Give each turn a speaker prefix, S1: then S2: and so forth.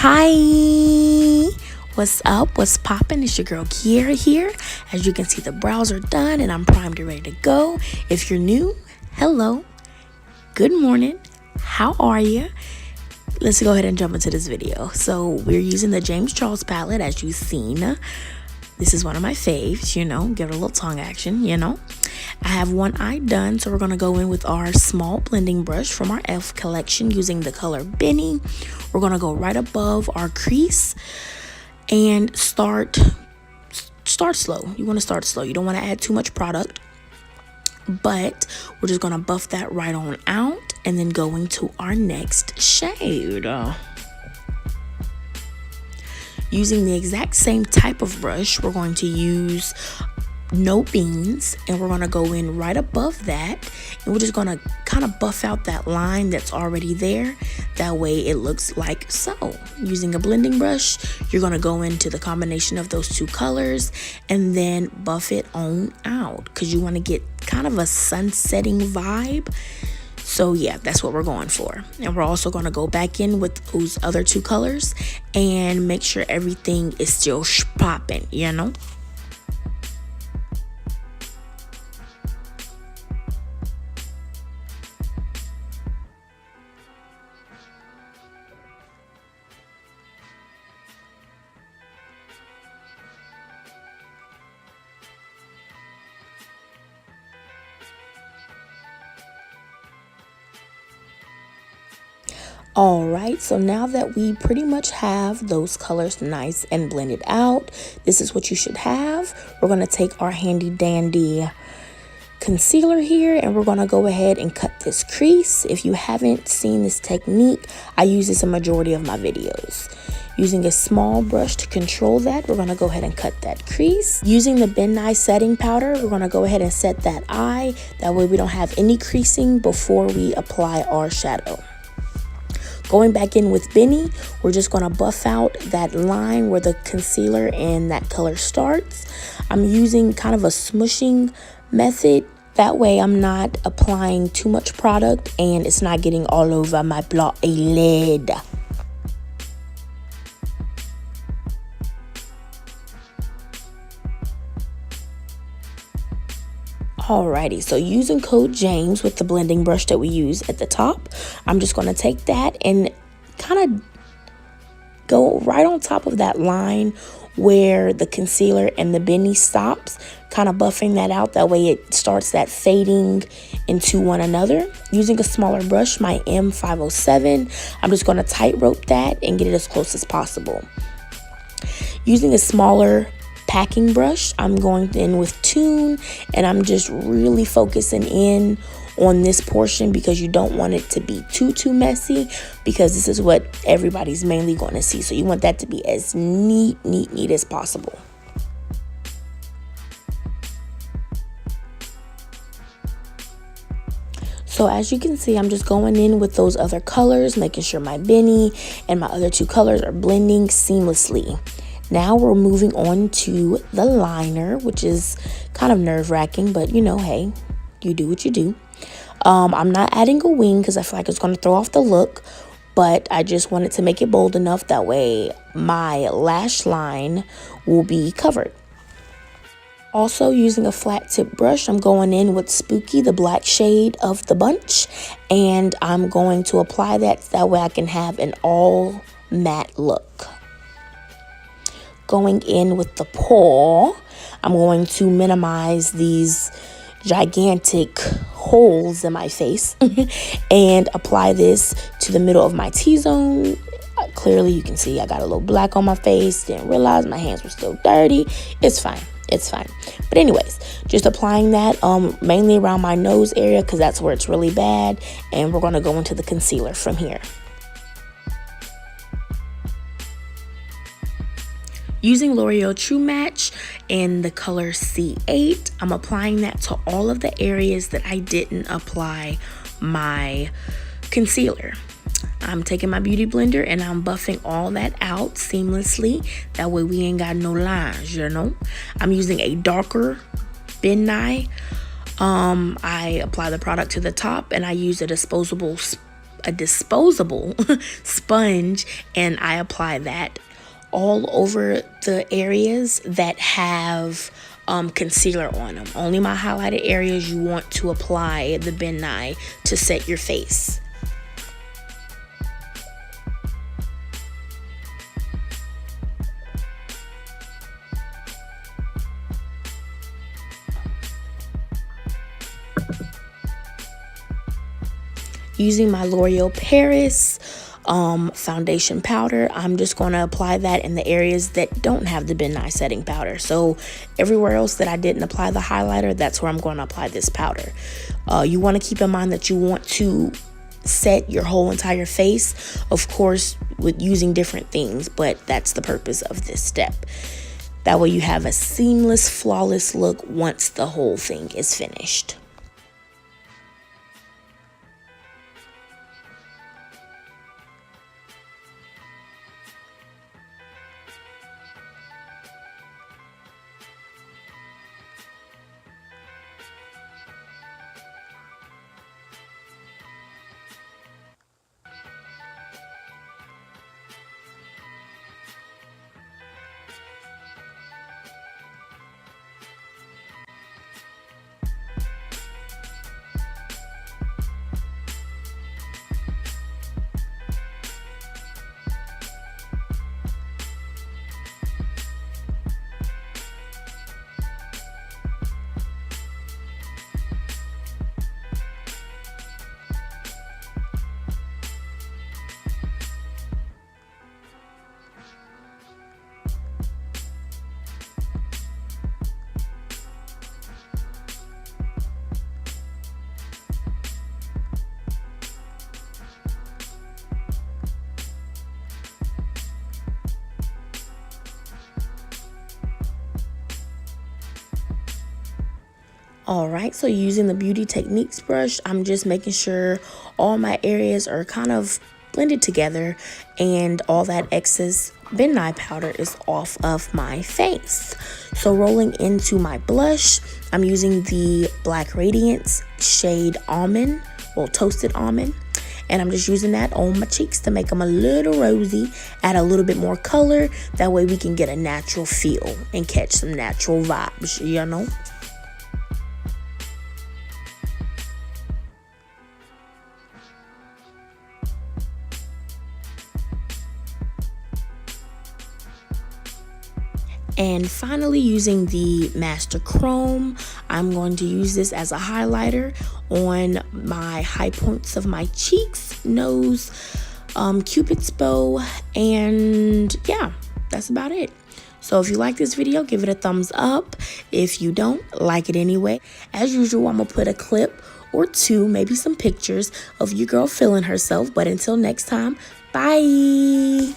S1: Hi, what's up? What's poppin'? It's your girl Kiera here. As you can see, the brows are done and I'm primed and ready to go. If you're new, hello, good morning, how are you? Let's go ahead and jump into this video. So we're using the James Charles palette, as you've seen. This is one of my faves, give it a little tongue action, I have one eye done, so we're going to go in with our small blending brush from our e.l.f. collection using the color Benny. We're going to go right above our crease and start slow. You want to start slow. You don't want to add too much product, but we're just going to buff that right on out and then go into our next shade. Using the exact same type of brush, we're going to use No Beans, and we're going to go in right above that, and we're just going to kind of buff out that line that's already there. That way it looks like so. Using a blending brush, you're going to go into the combination of those two colors and then buff it on out because you want to get kind of a sunsetting vibe. So yeah, that's what we're going for. And we're also going to go back in with those other two colors and make sure everything is still popping, All right, so now that we pretty much have those colors nice and blended out, this is what you should have. We're going to take our handy dandy concealer here and we're going to go ahead and cut this crease. If you haven't seen this technique, I use this in majority of my videos. Using a small brush to control that, we're going to go ahead and cut that crease. Using the Ben Nye setting powder, we're going to go ahead and set that eye. That way we don't have any creasing before we apply our shadow. Going back in with Benny, we're just going to buff out that line where the concealer and that color starts. I'm using kind of a smushing method. That way I'm not applying too much product and it's not getting all over my blot lid. Alrighty, so using code James with the blending brush that we use at the top, I'm just going to take that and kind of go right on top of that line where the concealer and the Benny stops, kind of buffing that out. That way it starts that fading into one another. Using a smaller brush, my M507, I'm just going to tightrope that and get it as close as possible. Using a smaller packing brush, I'm going in with Tune and I'm just really focusing in on this portion because you don't want it to be too messy, because this is what everybody's mainly going to see. So you want that to be as neat as possible. So as you can see, I'm just going in with those other colors, making sure my Benny and my other two colors are blending seamlessly. Now we're moving on to the liner, which is kind of nerve-wracking, but hey, you do what you do. I'm not adding a wing because I feel like it's going to throw off the look, but I just wanted to make it bold enough that way my lash line will be covered. Also, using a flat tip brush, I'm going in with Spooky, the black shade of the bunch, and I'm going to apply that way I can have an all matte look. Going in with the paw, I'm going to minimize these gigantic holes in my face and apply this to the middle of my T-zone. Clearly you can see I got a little black on my face. Didn't realize my hands were still dirty. It's fine. But anyways, just applying that mainly around my nose area because that's where it's really bad, and we're going to go into the concealer from here. Using L'Oreal True Match in the color C8, I'm applying that to all of the areas that I didn't apply my concealer. I'm taking my beauty blender and I'm buffing all that out seamlessly. That way we ain't got no lines, I'm using a darker Ben Nye. I apply the product to the top and I use a disposable a disposable sponge, and I apply that all over the areas that have concealer on them. Only my highlighted areas you want to apply the Ben Nye to set your face. Using my L'Oreal Paris foundation powder, I'm just going to apply that in the areas that don't have the Ben Nye setting powder. So everywhere else that I didn't apply the highlighter, that's where I'm going to apply this powder. You want to keep in mind that you want to set your whole entire face, of course, with using different things, but that's the purpose of this step. That way you have a seamless, flawless look once the whole thing is finished. Alright, so using the Beauty Techniques brush, I'm just making sure all my areas are kind of blended together and all that excess Ben Nye powder is off of my face. So rolling into my blush, I'm using the Black Radiance shade Almond, well, Toasted Almond. And I'm just using that on my cheeks to make them a little rosy, add a little bit more color. That way we can get a natural feel and catch some natural vibes, you know? And finally, using the Master Chrome, I'm going to use this as a highlighter on my high points of my cheeks, nose, Cupid's bow, and yeah, that's about it. So if you like this video, give it a thumbs up. If you don't, like it anyway. As usual, I'm going to put a clip or two, maybe some pictures of your girl feeling herself. But until next time, bye!